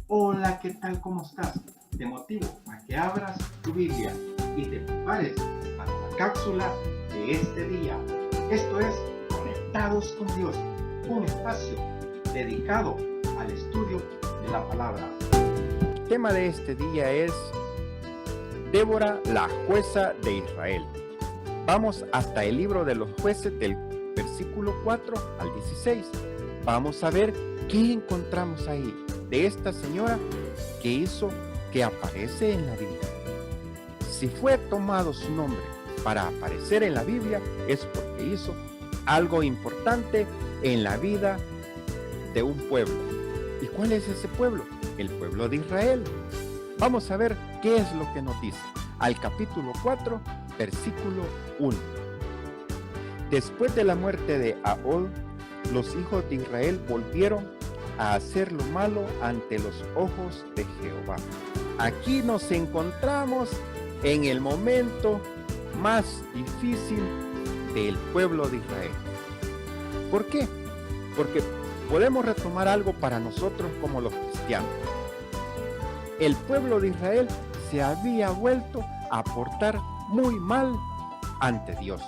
Hola, ¿qué tal? ¿Cómo estás? Te motivo a que abras tu Biblia y te prepares para la cápsula de este día. Esto es Conectados con Dios, un espacio dedicado al estudio de la palabra. El tema de este día es Débora, la jueza de Israel. Vamos hasta el libro de los jueces del versículo 4 al 16. Vamos a ver qué encontramos ahí de esta señora que hizo que aparece en la Biblia. Si fue tomado su nombre para aparecer en la Biblia es porque hizo algo importante en la vida de un pueblo. ¿Y cuál es ese pueblo? El pueblo de Israel. Vamos a ver qué es lo que nos dice. Al capítulo 4, versículo 1. Después de la muerte de Ahab, los hijos de Israel volvieron a hacer lo malo ante los ojos de Jehová. Aquí nos encontramos en el momento más difícil del pueblo de Israel. ¿Por qué? Porque podemos retomar algo para nosotros como los cristianos. El pueblo de Israel se había vuelto a portar muy mal ante Dios.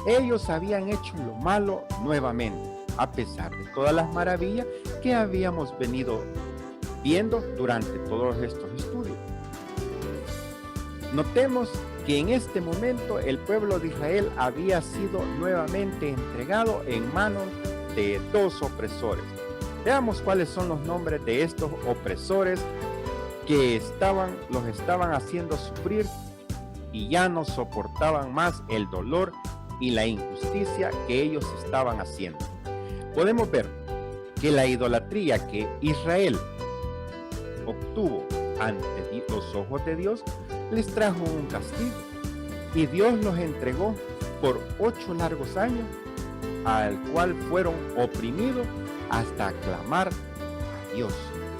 Ellos habían hecho lo malo nuevamente, a pesar de todas las maravillas que habíamos venido viendo durante todos estos estudios. Notemos que en este momento el pueblo de Israel había sido nuevamente entregado en manos de dos opresores. Veamos cuáles son los nombres de estos opresores que los estaban haciendo sufrir y ya no soportaban más el dolor y la injusticia que ellos estaban haciendo. Podemos ver que la idolatría que Israel obtuvo ante los ojos de Dios les trajo un castigo y Dios los entregó por 8 largos años, al cual fueron oprimidos hasta clamar a Dios.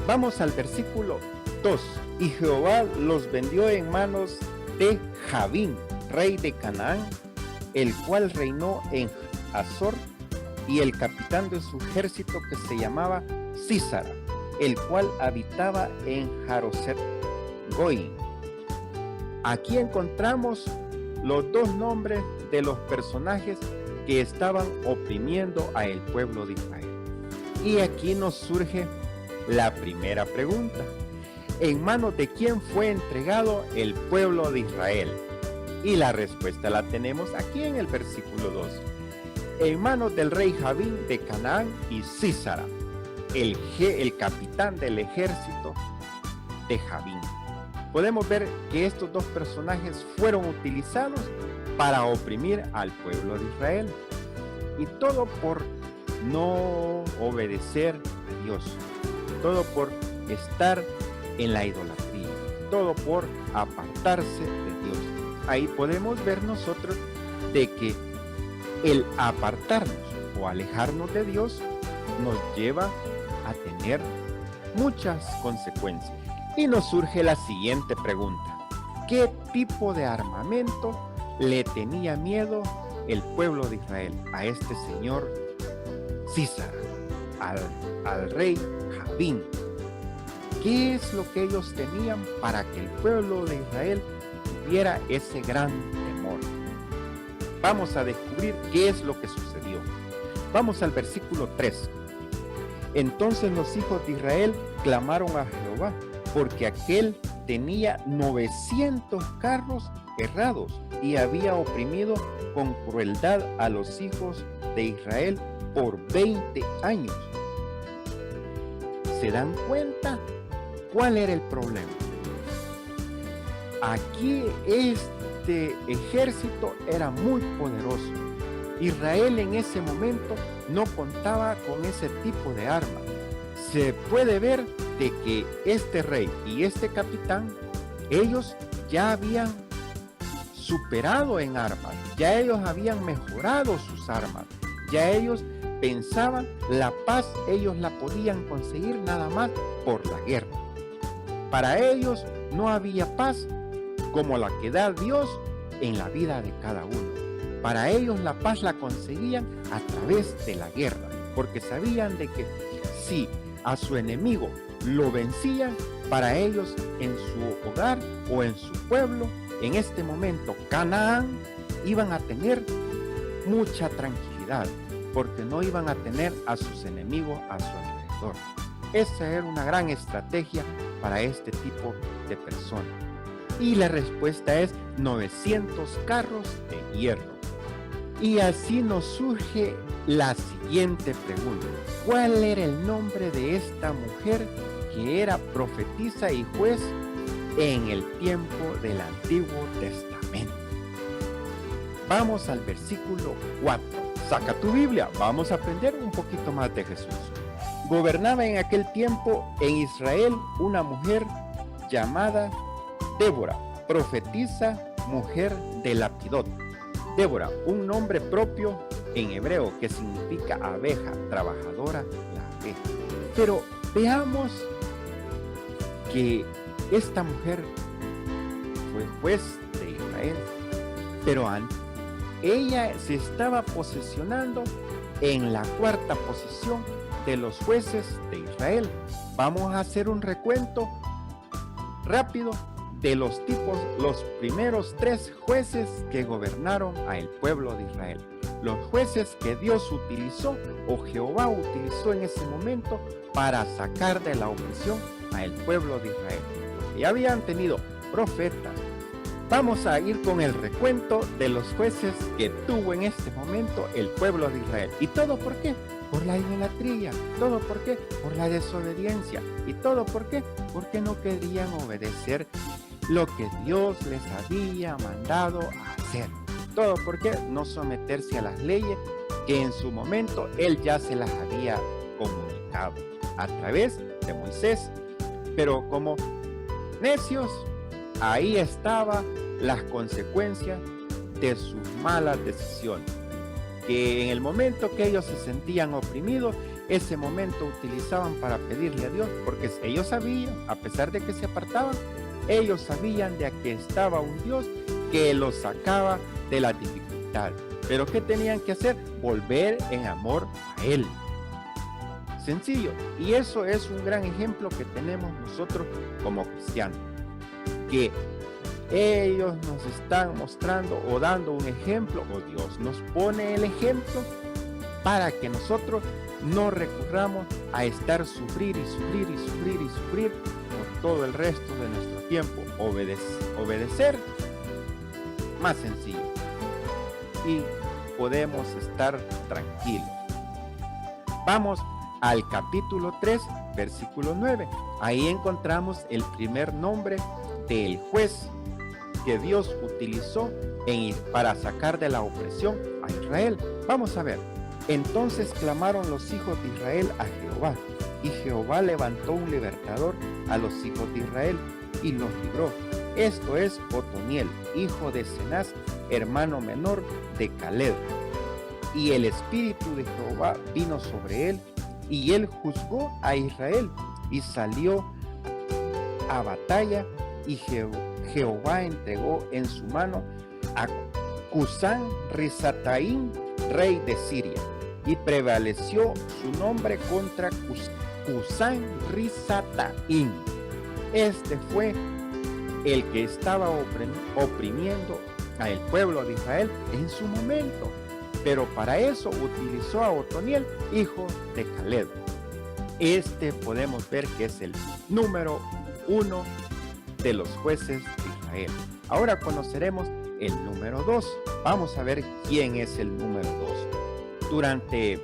Vamos al versículo 2. Y Jehová los vendió en manos de Jabín, rey de Canaán, el cual reinó en Azor, y el capitán de su ejército que se llamaba Sísara, el cual habitaba en Jaroset Goim. Aquí encontramos los dos nombres de los personajes que estaban oprimiendo a el pueblo de Israel. Y aquí nos surge la primera pregunta. ¿En manos de quién fue entregado el pueblo de Israel? Y la respuesta la tenemos aquí en el versículo 2. En manos del rey Jabín de Canaán y Sísara, el capitán del ejército de Jabín. Podemos ver que estos dos personajes fueron utilizados para oprimir al pueblo de Israel. Y todo por no obedecer a Dios. Todo por estar en la idolatría. Todo por apartarse de Dios. Ahí podemos ver nosotros de que el apartarnos o alejarnos de Dios nos lleva a tener muchas consecuencias. Y nos surge la siguiente pregunta. ¿Qué tipo de armamento le tenía miedo el pueblo de Israel a este señor Sísara, al rey Jabín? ¿Qué es lo que ellos tenían para que el pueblo de Israel tuviera ese gran temor? Vamos a descubrir qué es lo que sucedió. Vamos al versículo 3. Entonces los hijos de Israel clamaron a Jehová, porque aquel tenía 900 carros errados y había oprimido con crueldad a los hijos de Israel por 20 años. ¿Se dan cuenta cuál era el problema? Aquí este ejército era muy poderoso. Israel en ese momento no contaba con ese tipo de armas. Se puede ver de que este rey y este capitán, ellos ya habían superado en armas, ya ellos habían mejorado sus armas, ya ellos pensaban la paz, ellos la podían conseguir nada más por la guerra. Para ellos no había paz como la que da Dios en la vida de cada uno. Para ellos la paz la conseguían a través de la guerra, porque sabían de que si a su enemigo lo vencían, para ellos en su hogar o en su pueblo, en este momento Canaán, iban a tener mucha tranquilidad, porque no iban a tener a sus enemigos a su alrededor. Esa era una gran estrategia para este tipo de personas. Y la respuesta es 900 carros de hierro. Y así nos surge la siguiente pregunta. ¿Cuál era el nombre de esta mujer que era profetisa y juez en el tiempo del Antiguo Testamento? Vamos al versículo 4. Saca tu Biblia, vamos a aprender un poquito más de Jesús. Gobernaba en aquel tiempo en Israel una mujer llamada Débora, profetisa, mujer de Lapidot. Débora, un nombre propio en hebreo que significa abeja, trabajadora, la abeja. Pero veamos que esta mujer fue juez de Israel, pero ella se estaba posicionando en la cuarta posición de los jueces de Israel. Vamos a hacer un recuento rápido de los primeros 3 jueces que gobernaron al pueblo de Israel. Los jueces que Dios utilizó o Jehová utilizó en ese momento para sacar de la opresión al pueblo de Israel. Ya habían tenido profetas. Vamos a ir con el recuento de los jueces que tuvo en este momento el pueblo de Israel. ¿Y todo por qué? Por la idolatría. ¿Todo por qué? Por la desobediencia. ¿Y todo por qué? Porque no querían obedecer lo que Dios les había mandado hacer. Todo por qué no someterse a las leyes que en su momento Él ya se las había comunicado a través de Moisés. Pero como necios, ahí estaban las consecuencias de sus malas decisiones, que en el momento que ellos se sentían oprimidos, ese momento utilizaban para pedirle a Dios, porque ellos sabían, a pesar de que se apartaban, ellos sabían de que estaba un Dios que los sacaba de la dificultad. Pero ¿qué tenían que hacer? Volver en amor a Él. Sencillo. Y eso es un gran ejemplo que tenemos nosotros como cristianos, que ellos nos están mostrando o dando un ejemplo, o Dios nos pone el ejemplo para que nosotros no recurramos a estar sufrir por todo el resto de nuestro tiempo. Obedecer, más sencillo, y podemos estar tranquilos. Vamos al capítulo 3, versículo 9. Ahí encontramos el primer nombre del juez que Dios utilizó para sacar de la opresión a Israel. Vamos a ver. Entonces clamaron los hijos de Israel a Jehová, y Jehová levantó un libertador a los hijos de Israel y los libró. Esto es Otoniel, hijo de Cenaz, hermano menor de Caleb. Y el espíritu de Jehová vino sobre él, y él juzgó a Israel y salió a batalla, y Jehová entregó en su mano a Cusán Risataín, rey de Siria, y prevaleció su nombre contra Cusán Risataín. Este fue el que estaba oprimiendo al pueblo de Israel en su momento, pero para eso utilizó a Otoniel, hijo de Caleb. Este podemos ver que es el número 1 de los jueces de Israel. Ahora conoceremos el número 2. Vamos a ver quién es el número 2. Durante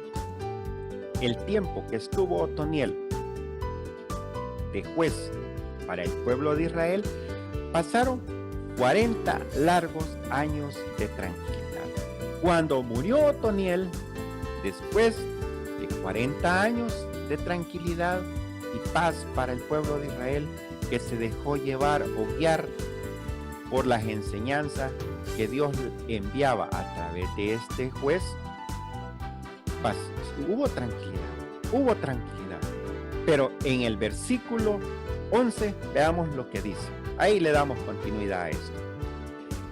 el tiempo que estuvo Otoniel de juez para el pueblo de Israel, pasaron 40 largos años de tranquilidad. Cuando murió Otoniel, después de 40 años de tranquilidad y paz para el pueblo de Israel, que se dejó llevar o guiar por las enseñanzas que Dios enviaba a través de este juez, hubo tranquilidad. Pero en el versículo 11 veamos lo que dice. Ahí le damos continuidad a esto.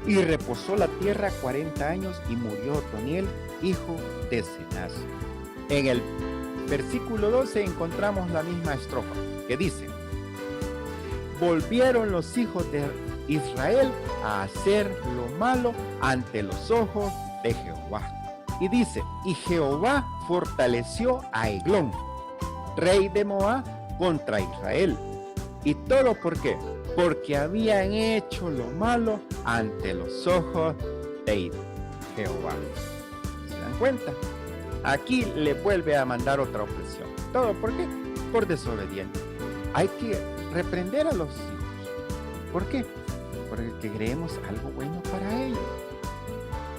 Y reposó la tierra 40 años y murió Otoniel, hijo de Cenaz. En el versículo 12 encontramos la misma estrofa. que dice: volvieron los hijos de Israel a hacer lo malo ante los ojos de Jehová. Y dice: y Jehová fortaleció a Eglón, rey de Moab, contra Israel. ¿Y todo por qué? Porque habían hecho lo malo ante los ojos de Jehová. ¿Se dan cuenta? Aquí le vuelve a mandar otra opresión. ¿Todo por qué? Por desobediente. Hay que reprender a los hijos. ¿Por qué? Porque queremos algo bueno para ellos.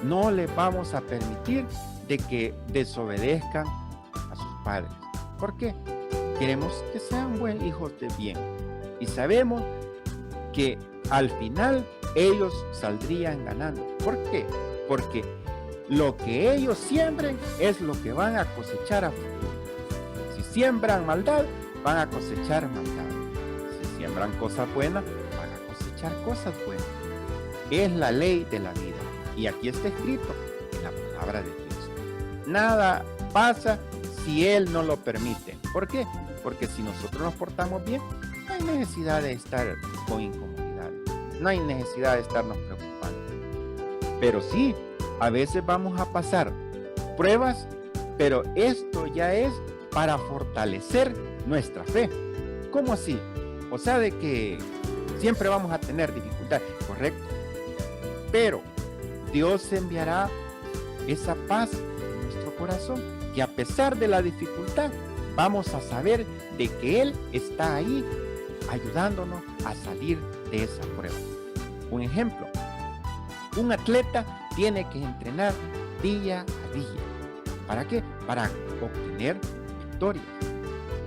No les vamos a permitir de que desobedezcan a sus padres. ¿Por qué? Queremos que sean buenos hijos de bien. Y sabemos que al final ellos saldrían ganando. ¿Por qué? Porque lo que ellos siembren es lo que van a cosechar a futuro. Si siembran maldad, van a cosechar maldad. Si siembran cosas buenas, van a cosechar cosas buenas. Es la ley de la vida. Y aquí está escrito en la palabra de Dios. Nada pasa si Él no lo permite. ¿Por qué? Porque si nosotros nos portamos bien, no hay necesidad de estar con incomodidades. No hay necesidad de estarnos preocupando. Pero sí, a veces vamos a pasar pruebas, pero esto ya es para fortalecer nuestra fe. ¿Cómo así? O sea, de que siempre vamos a tener dificultades, correcto. Pero Dios enviará esa paz en nuestro corazón, que a pesar de la dificultad, vamos a saber de que Él está ahí ayudándonos a salir de esa prueba. Un ejemplo, un atleta tiene que entrenar día a día. ¿Para qué? Para obtener victorias.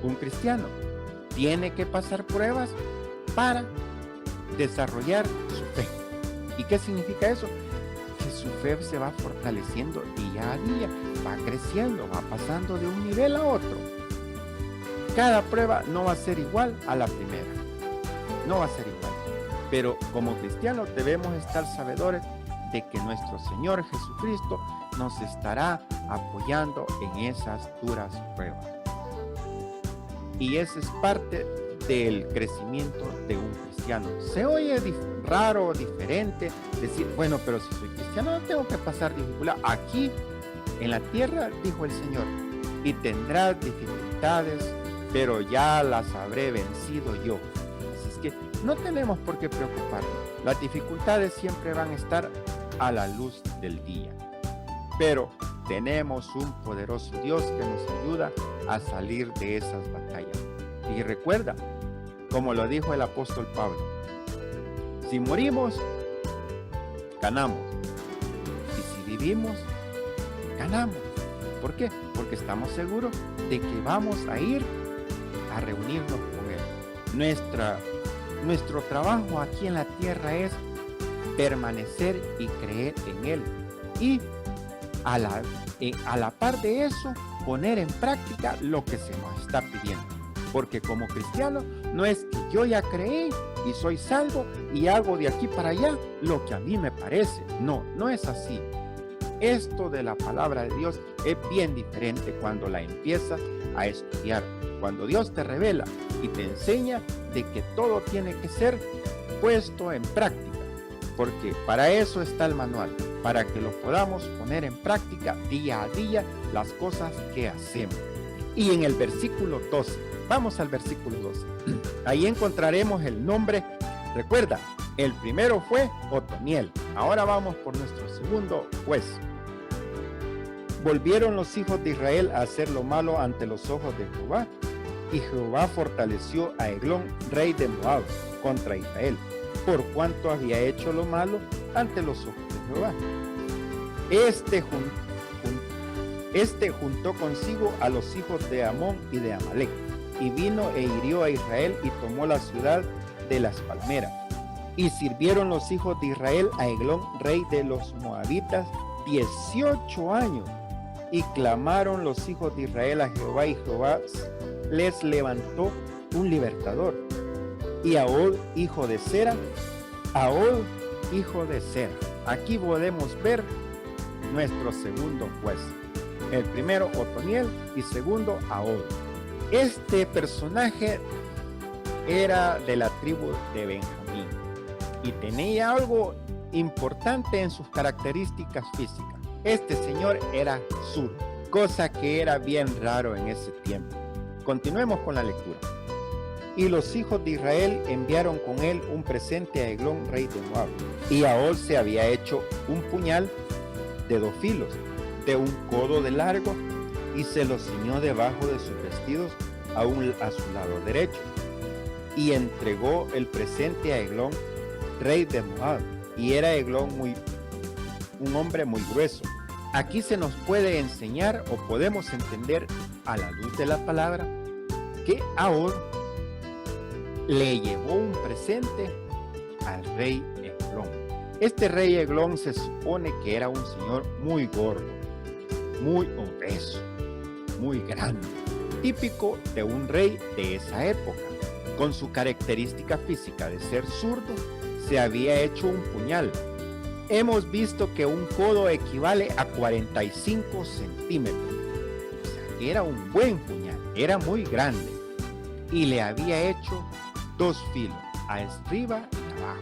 Un cristiano tiene que pasar pruebas para desarrollar su fe. ¿Y qué significa eso? Que su fe se va fortaleciendo día a día, va creciendo, va pasando de un nivel a otro. Cada prueba no va a ser igual a la primera. No va a ser igual. Pero como cristianos debemos estar sabedores de que nuestro Señor Jesucristo nos estará apoyando en esas duras pruebas. Y esa es parte del crecimiento de un cristiano. Se oye raro o diferente decir, bueno, pero si soy cristiano no tengo que pasar dificultad. Aquí en la tierra, dijo el Señor, y tendrás dificultades, pero ya las habré vencido yo. Así es que no tenemos por qué preocuparnos. Las dificultades siempre van a estar a la luz del día. Pero tenemos un poderoso Dios que nos ayuda a salir de esas batallas. Y recuerda, como lo dijo el apóstol Pablo, si morimos, ganamos. Y si vivimos, ganamos. ¿Por qué? Porque estamos seguros de que vamos a ir a reunirnos con Él. Nuestro trabajo aquí en la tierra es permanecer y creer en Él. Y a la par de eso, poner en práctica lo que se nos está pidiendo. Porque como cristiano, no es que yo ya creí y soy salvo y hago de aquí para allá lo que a mí me parece. No, no es así. Esto de la palabra de Dios es bien diferente cuando la empiezas a estudiar. Cuando Dios te revela y te enseña de que todo tiene que ser puesto en práctica. Porque para eso está el manual, para que lo podamos poner en práctica día a día las cosas que hacemos. Y en el versículo 12, vamos al versículo 12, ahí encontraremos el nombre. Recuerda, el primero fue Otoniel. Ahora vamos por nuestro segundo juez. Volvieron los hijos de Israel a hacer lo malo ante los ojos de Jehová, y Jehová fortaleció a Eglón, rey de Moab, contra Israel, por cuanto había hecho lo malo ante los ojos de Jehová. Este juntó consigo a los hijos de Amón y de Amalek, y vino e hirió a Israel y tomó la ciudad de las palmeras. Y sirvieron los hijos de Israel a Eglón, rey de los moabitas, 18 años. Y clamaron los hijos de Israel a Jehová, y Jehová les levantó un libertador. Y Ahod, hijo de Zera, Aquí podemos ver nuestro segundo juez. El primero, Otoniel, y segundo, Ahod. Este personaje era de la tribu de Benjamín y tenía algo importante en sus características físicas. Este señor era zurdo, cosa que era bien raro en ese tiempo. Continuemos con la lectura. Y los hijos de Israel enviaron con él un presente a Eglón, rey de Moab. Y Ahol se había hecho un puñal de 2 filos, de 1 codo de largo, y se lo ciñó debajo de sus vestidos a su lado derecho. Y entregó el presente a Eglón, rey de Moab. Y era Eglón un hombre muy grueso. Aquí se nos puede enseñar o podemos entender a la luz de la palabra que Ahol le llevó un presente al rey Eglón. Este rey Eglón se supone que era un señor muy gordo, muy obeso, muy grande, típico de un rey de esa época. Con su característica física de ser zurdo, se había hecho un puñal. Hemos visto que un codo equivale a 45 centímetros. O sea, que era un buen puñal, era muy grande. Y le había hecho 2 filos, arriba y abajo.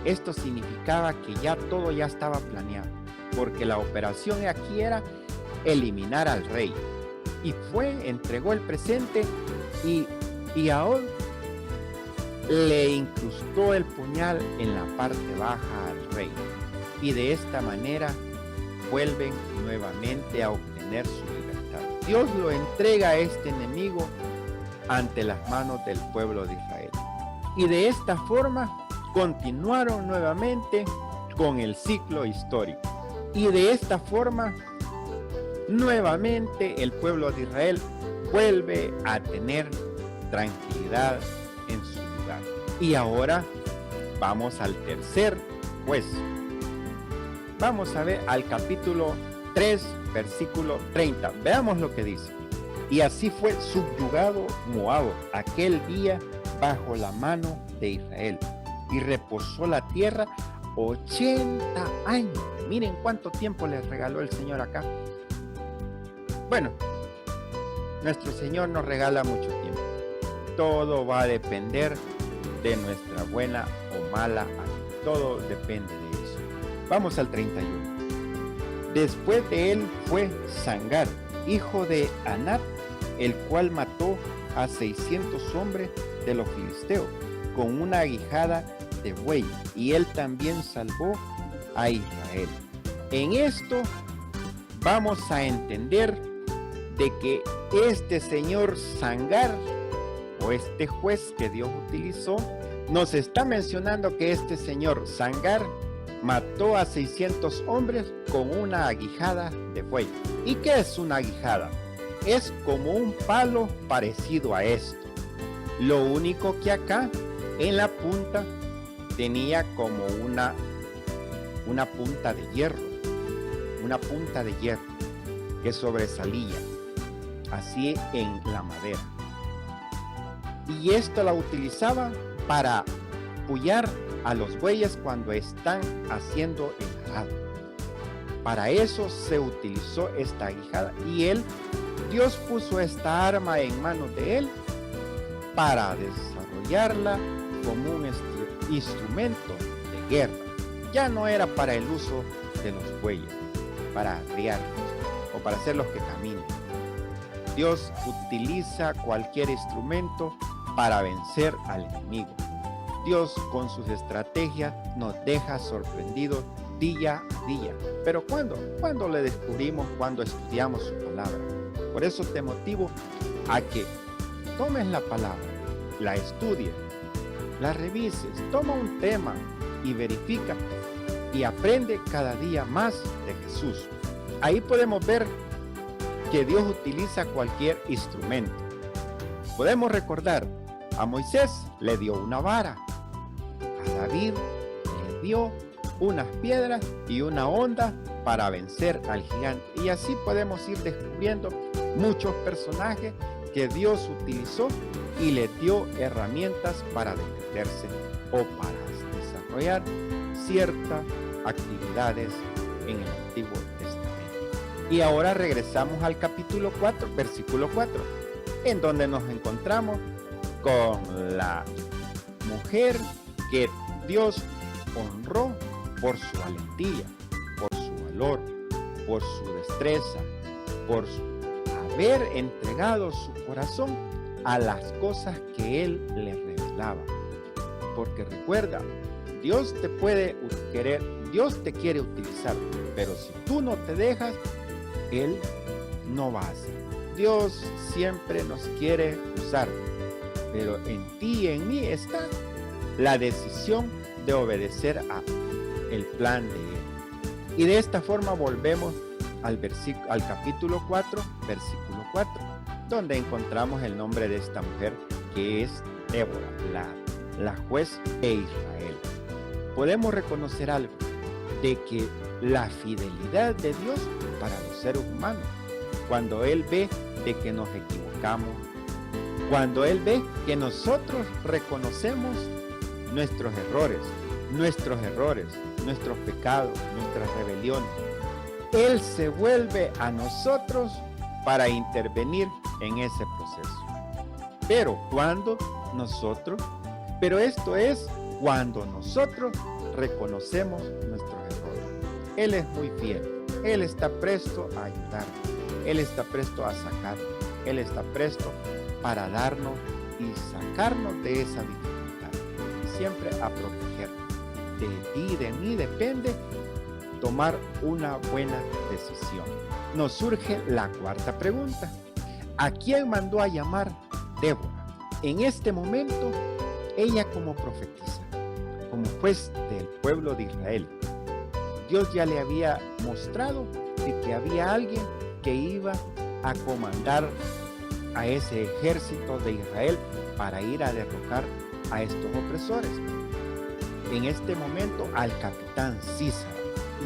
Esto significaba que todo ya estaba planeado, porque la operación aquí era eliminar al rey. Y entregó el presente y Ahol le incrustó el puñal en la parte baja al rey. Y de esta manera vuelven nuevamente a obtener su libertad. Dios lo entrega a este enemigo ante las manos del pueblo de Israel. Y de esta forma continuaron nuevamente con el ciclo histórico. Y de esta forma nuevamente el pueblo de Israel vuelve a tener tranquilidad en su lugar. Y ahora vamos al tercer juez. Vamos a ver al capítulo 3, versículo 30. Veamos lo que dice. Y así fue subyugado Moab aquel día bajo la mano de Israel, y reposó la tierra 80 años. Miren cuánto tiempo les regaló el Señor acá. Bueno, nuestro Señor nos regala mucho tiempo. Todo va a depender de nuestra buena o mala actitud. Todo depende de eso. Vamos al 31. Después de él fue Sangar, hijo de Anat, el cual mató a 600 hombres de los filisteos con una aguijada de buey, y él también salvó a Israel. En esto vamos a entender de que este señor Sangar, o este juez que Dios utilizó, nos está mencionando que este señor Sangar mató a 600 hombres con una aguijada de buey. ¿Y qué es una aguijada? Es como un palo parecido a esto. Lo único que acá en la punta tenía como una punta de hierro. Una punta de hierro que sobresalía así en la madera. Y esto la utilizaba para pullar a los bueyes cuando están haciendo el arado. Para eso se utilizó esta aguijada, y Dios puso esta arma en manos de él para desarrollarla como un instrumento de guerra. Ya no era para el uso de los bueyes, para arriarlos o para hacerlos que caminen. Dios utiliza cualquier instrumento para vencer al enemigo. Dios con sus estrategias nos deja sorprendidos día a día. Pero ¿cuándo le descubrimos? Cuando estudiamos su palabra. Por eso te motivo a que tomes la palabra, la estudies, la revises, toma un tema y verifica y aprende cada día más de Jesús. Ahí podemos ver que Dios utiliza cualquier instrumento. Podemos recordar, a Moisés le dio una vara, a David le dio unas piedras y una honda para vencer al gigante. Y así podemos ir descubriendo muchos personajes que Dios utilizó y le dio herramientas para defenderse o para desarrollar ciertas actividades en el Antiguo Testamento. Y ahora regresamos al capítulo 4, versículo 4, en donde nos encontramos con la mujer que Dios honró por su valentía, por su valor, por su destreza, por haber entregado su corazón a las cosas que Él le revelaba. Porque recuerda, Dios te puede querer, Dios te quiere utilizar, pero si tú no te dejas, Él no va a hacer. Dios siempre nos quiere usar, pero en ti y en mí está la decisión de obedecer a el plan de Él. Y de esta forma volvemos al capítulo 4, versículo 4, donde encontramos el nombre de esta mujer, que es Débora, la juez de Israel. Podemos reconocer algo, de que la fidelidad de Dios para los seres humanos, cuando Él ve de que nos equivocamos, cuando Él ve que nosotros reconocemos nuestros errores, nuestros pecados, nuestras rebeliones, Él se vuelve a nosotros para intervenir en ese proceso. Pero esto es cuando nosotros reconocemos nuestros errores. Él es muy fiel. Él está presto a ayudarnos. Él está presto a sacarnos. Él está presto para darnos y sacarnos de esa dificultad. Y siempre a protegernos. De ti y de mí depende tomar una buena decisión. Nos surge la cuarta pregunta. ¿A quién mandó a llamar Débora? En este momento, ella como profetisa, como juez del pueblo de Israel, Dios ya le había mostrado de que había alguien que iba a comandar a ese ejército de Israel para ir a derrocar a estos opresores. En este momento al capitán Císara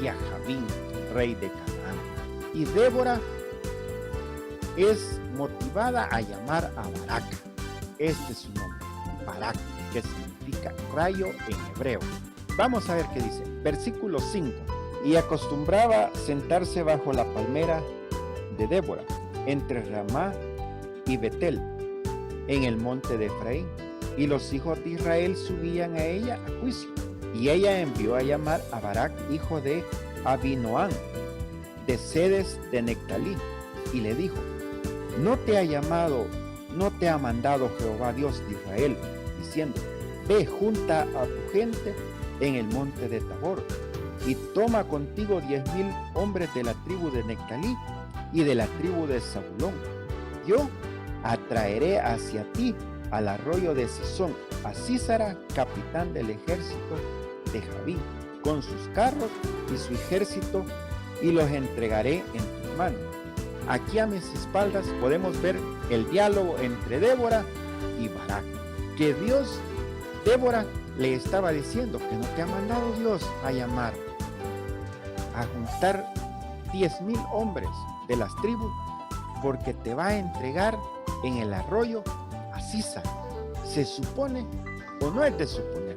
y a Javín, rey de Canaán. Y Débora es motivada a llamar a Barak. Este es su nombre, Barak, que significa rayo en hebreo. Vamos a ver qué dice. Versículo 5. Y acostumbraba sentarse bajo la palmera de Débora, entre Ramá y Betel, en el monte de Efraín. Y los hijos de Israel subían a ella a juicio. Y ella envió a llamar a Barak, hijo de Abinoam, de Cedes de Nectalí, y le dijo: ¿No te ha mandado Jehová Dios de Israel, diciendo: ve, junta a tu gente en el monte de Tabor, y toma contigo 10,000 hombres de la tribu de Nectalí y de la tribu de Zabulón? Yo atraeré hacia ti al arroyo de Sisón a Císara, capitán del ejército de Javín, con sus carros y su ejército, y los entregaré en tus manos. Aquí a mis espaldas podemos ver el diálogo entre Débora y Barak, que Débora le estaba diciendo que no te ha mandado Dios a llamar, a juntar 10,000 hombres de las tribus, porque te va a entregar en el arroyo a Císara. Se supone, o no es de suponer,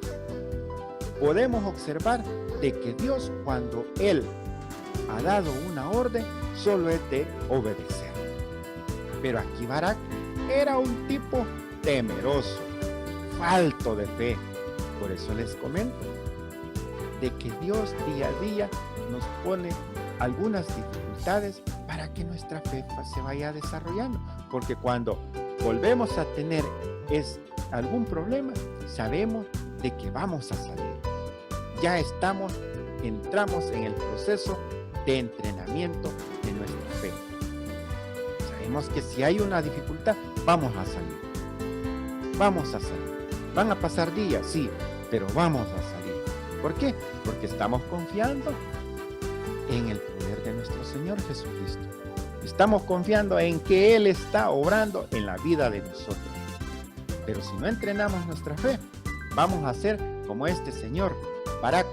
podemos observar de que Dios, cuando Él ha dado una orden, solo es de obedecer. Pero aquí Barak era un tipo temeroso, falto de fe. Por eso les comento de que Dios día a día nos pone algunas dificultades para que nuestra fe se vaya desarrollando. Porque cuando volvemos a tener algún problema, sabemos de que vamos a salir. Ya entramos en el proceso de entrenamiento de nuestra fe. Sabemos que si hay una dificultad, vamos a salir. Van a pasar días, sí, pero vamos a salir. ¿Por qué? Porque estamos confiando en el poder de nuestro Señor Jesucristo. Estamos confiando en que Él está obrando en la vida de nosotros. Pero si no entrenamos nuestra fe, vamos a ser como este señor Barak,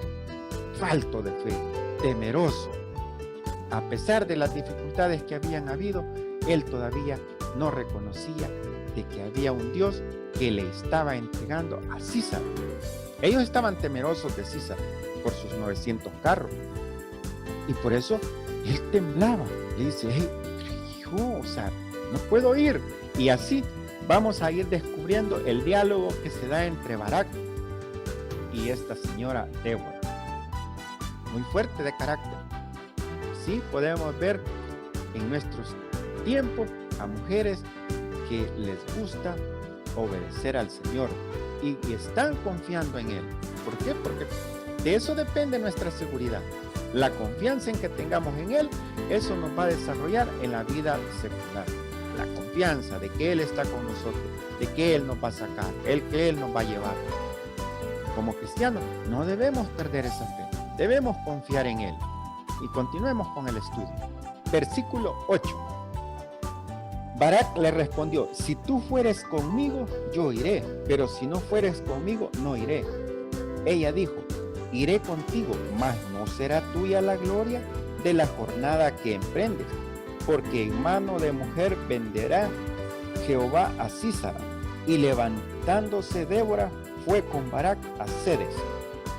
falto de fe, temeroso. A pesar de las dificultades que habían habido, él todavía no reconocía de que había un Dios que le estaba entregando a Císara. Ellos estaban temerosos de Císara por sus 900 carros. Y por eso él temblaba. Le dice: hey, hijo, no puedo ir. Y así vamos a ir descubriendo el diálogo que se da entre Barak y esta señora Débora, muy fuerte de carácter. Sí, podemos ver en nuestros tiempos a mujeres que les gusta obedecer al Señor y están confiando en Él. ¿Por qué? Porque de eso depende nuestra seguridad. La confianza en que tengamos en Él, eso nos va a desarrollar en la vida secular. La confianza de que Él está con nosotros, de que Él nos va a sacar, que Él nos va a llevar. Como cristianos, no debemos perder esa fe. Debemos confiar en Él. Y continuemos con el estudio. Versículo 8. Barak le respondió: si tú fueres conmigo, yo iré, pero si no fueres conmigo, no iré. Ella dijo: iré contigo, mas no será tuya la gloria de la jornada que emprendes, porque en mano de mujer venderá Jehová a Sísara. Y levantándose Débora, fue con Barak a Cedes.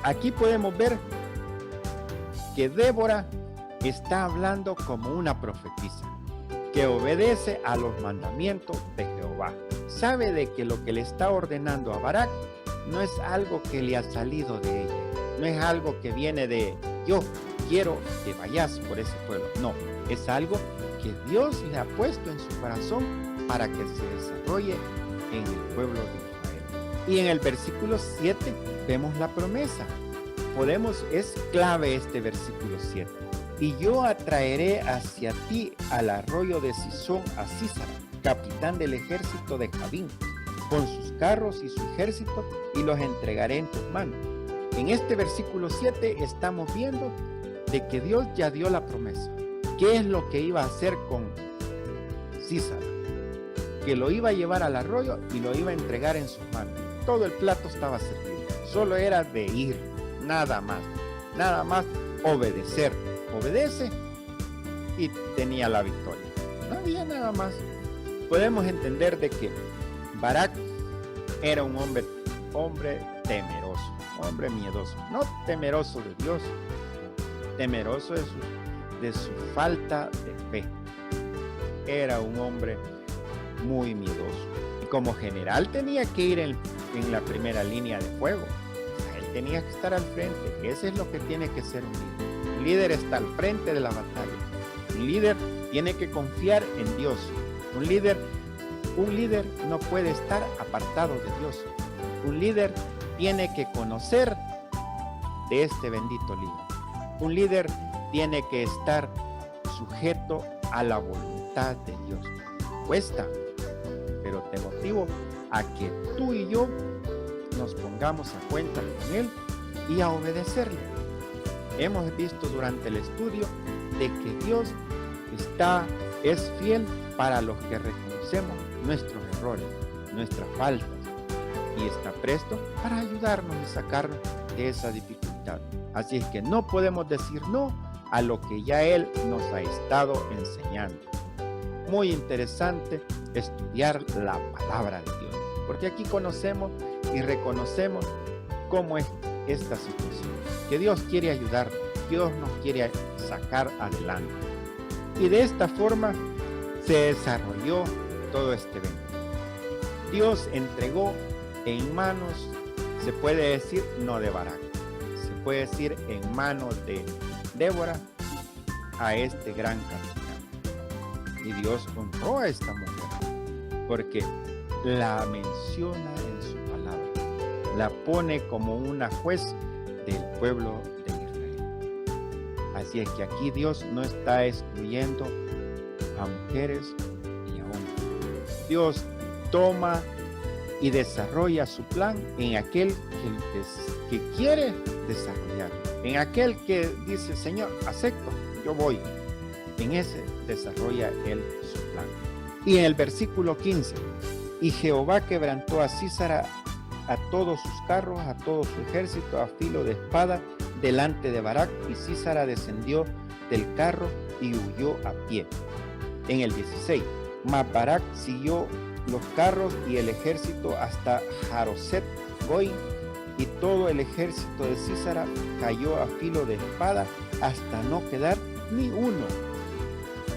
Aquí podemos ver que Débora está hablando como una profetisa, que obedece a los mandamientos de Jehová. Sabe de que lo que le está ordenando a Barak no es algo que le ha salido de ella, no es algo que viene de yo quiero que vayas por ese pueblo, no, es algo que Dios le ha puesto en su corazón para que se desarrolle en el pueblo de Israel. Y en el versículo 7 vemos la promesa. Es clave este versículo 7. Y yo atraeré hacia ti al arroyo de Sison a Sísara, capitán del ejército de Jabín, con sus carros y su ejército, y los entregaré en tus manos. En este versículo 7 estamos viendo de que Dios ya dio la promesa. ¿Qué es lo que iba a hacer con Sísara? Que lo iba a llevar al arroyo y lo iba a entregar en sus manos. Todo el plato estaba servido. Solo era de ir, nada más obedecer. Obedece y tenía la victoria. No había nada más. Podemos entender de que Barak era un hombre temeroso, hombre miedoso, no temeroso de Dios, temeroso de su falta de fe. Era un hombre muy miedoso. Y como general tenía que ir en la primera línea de fuego. Él tenía que estar al frente. Eso es lo que tiene que ser un líder. Un líder está al frente de la batalla. Un líder tiene que confiar en Dios. Un líder no puede estar apartado de Dios. Un líder tiene que conocer de este bendito libro. Un líder tiene que estar sujeto a la voluntad de Dios. Cuesta, pero te motivo a que tú y yo nos pongamos a cuenta con Él y a obedecerle. Hemos visto durante el estudio de que Dios es fiel para los que reconocemos nuestros errores, nuestras faltas, y está presto para ayudarnos y sacarnos de esa dificultad. Así es que no podemos decir no a lo que ya Él nos ha estado enseñando. Muy interesante estudiar la palabra de Dios, porque aquí conocemos y reconocemos cómo es esta situación, que Dios quiere ayudarnos, Dios nos quiere sacar adelante. Y de esta forma se desarrolló todo este evento. Dios entregó en manos, se puede decir, no de Barak, se puede decir en manos de Débora a este gran capitán. Y Dios honró a esta mujer porque la menciona en su palabra, la pone como una juez del pueblo de Israel. Así es que aquí Dios no está excluyendo a mujeres y a hombres. Dios toma y desarrolla su plan en aquel que quiere desarrollar, en aquel que dice: Señor, acepto, yo voy. En ese desarrolla Él su plan. Y en el versículo 15, y Jehová quebrantó a Sísara, a todos sus carros, a todo su ejército, a filo de espada, delante de Barak, y Sísara descendió del carro y huyó a pie. En el 16, mas Barak siguió los carros y el ejército hasta Jaroset Goim, y todo el ejército de Sísara cayó a filo de espada hasta no quedar ni uno.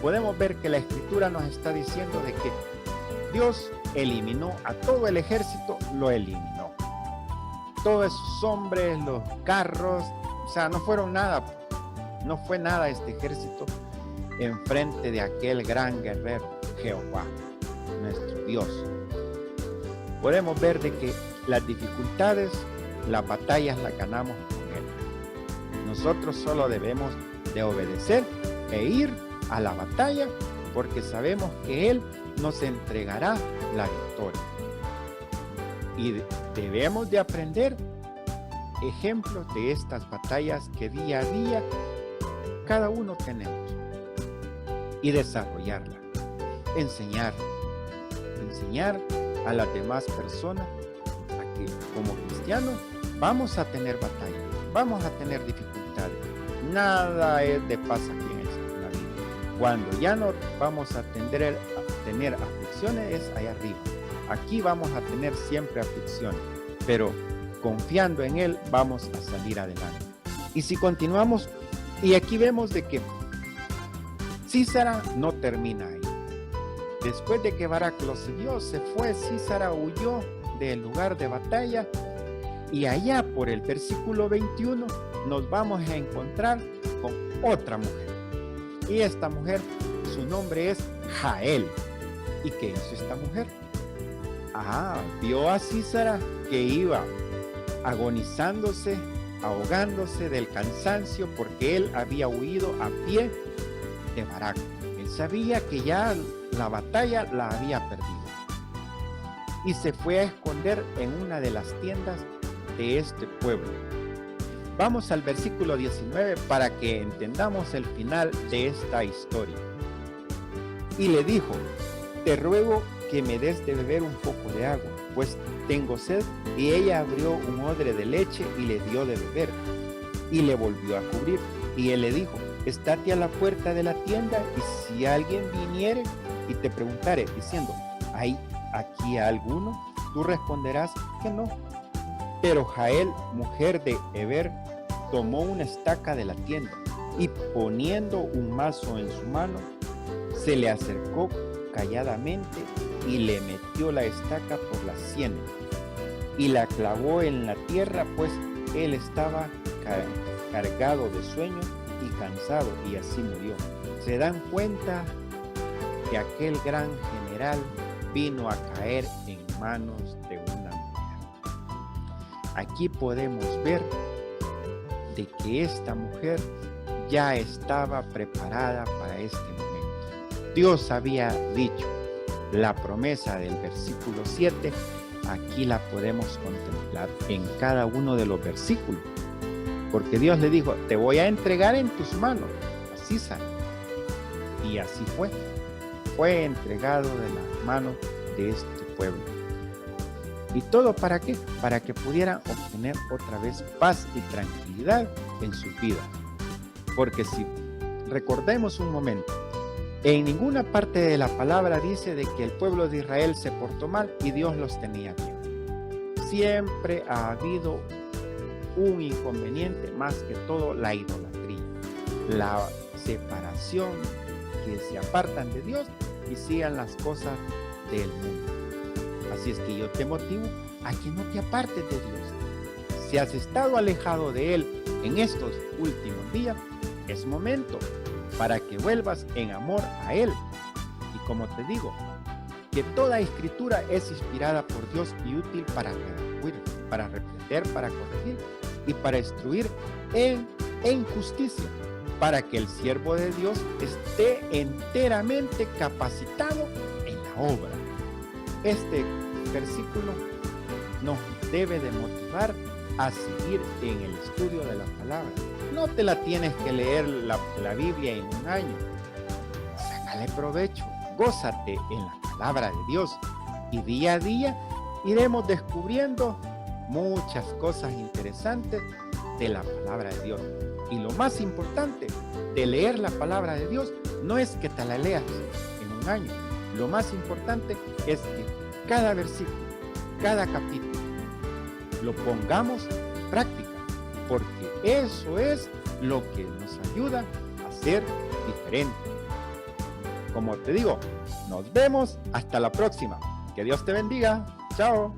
Podemos ver que la escritura nos está diciendo de que Dios eliminó a todo el ejército, lo eliminó. Todos esos hombres, los carros, o sea, no fueron nada, no fue nada este ejército enfrente de aquel gran guerrero, Jehová, nuestro Dios. Podemos ver de que las dificultades, las batallas las ganamos con Él. Nosotros solo debemos de obedecer e ir a la batalla porque sabemos que Él nos entregará la victoria. Y debemos de aprender ejemplos de estas batallas que día a día cada uno tenemos y desarrollarla, enseñar a las demás personas a que como cristianos vamos a tener batallas, vamos a tener dificultades. Nada es de paz aquí en la vida. Cuando ya no vamos a tener aflicciones es allá arriba. Aquí vamos a tener siempre aflicciones, pero confiando en Él vamos a salir adelante. Y si continuamos, y aquí vemos de que Sísara no termina ahí. Después de que Barak lo siguió, se fue, Sísara huyó del lugar de batalla, y allá por el versículo 21 nos vamos a encontrar con otra mujer. Y esta mujer, su nombre es Jael. ¿Y qué hizo esta mujer? Vio a Sísara que iba agonizándose, ahogándose del cansancio porque él había huido a pie de Barak. Él sabía que ya la batalla la había perdido y se fue a esconder en una de las tiendas de este pueblo. Vamos al versículo 19 para que entendamos el final de esta historia. Y le dijo: te ruego que me des de beber un poco de agua, pues tengo sed. Y ella abrió un odre de leche y le dio de beber, y le volvió a cubrir. Y él le dijo: estate a la puerta de la tienda, y si alguien viniere y te preguntare, diciendo: ¿hay aquí alguno? Tú responderás que no. Pero Jael, mujer de Heber, tomó una estaca de la tienda, y poniendo un mazo en su mano, se le acercó calladamente y le metió la estaca por las sienes y la clavó en la tierra, pues él estaba cargado de sueño y cansado, y así murió. Se dan cuenta que aquel gran general vino a caer en manos de una mujer. Aquí podemos ver de que esta mujer ya estaba preparada para este momento. Dios había dicho la promesa del versículo 7, aquí la podemos contemplar en cada uno de los versículos, porque Dios le dijo: te voy a entregar en tus manos a Sísara, y así fue entregado de las manos de este pueblo. ¿Y todo para qué? Para que pudieran obtener otra vez paz y tranquilidad en sus vidas. Porque si recordemos un momento, en ninguna parte de la palabra dice de que el pueblo de Israel se portó mal y Dios los tenía bien. Siempre ha habido un inconveniente, más que todo la idolatría, la separación, que se apartan de Dios y sigan las cosas del mundo. Así es que yo te motivo a que no te apartes de Dios. Si has estado alejado de Él en estos últimos días, es momento para que vuelvas en amor a Él. Y como te digo, que toda escritura es inspirada por Dios y útil para redarguir, para reprender, para corregir y para instruir en justicia, para que el siervo de Dios esté enteramente capacitado en la obra. Este versículo nos debe de motivar a seguir en el estudio de la palabra. No te la tienes que leer la Biblia en un año. Sácale provecho, gózate en la palabra de Dios, y día a día iremos descubriendo muchas cosas interesantes de la palabra de Dios. Y lo más importante de leer la palabra de Dios no es que te la leas en un año. Lo más importante es que cada versículo, cada capítulo, lo pongamos en práctica, porque eso es lo que nos ayuda a ser diferentes. Como te digo, nos vemos hasta la próxima. Que Dios te bendiga. Chao.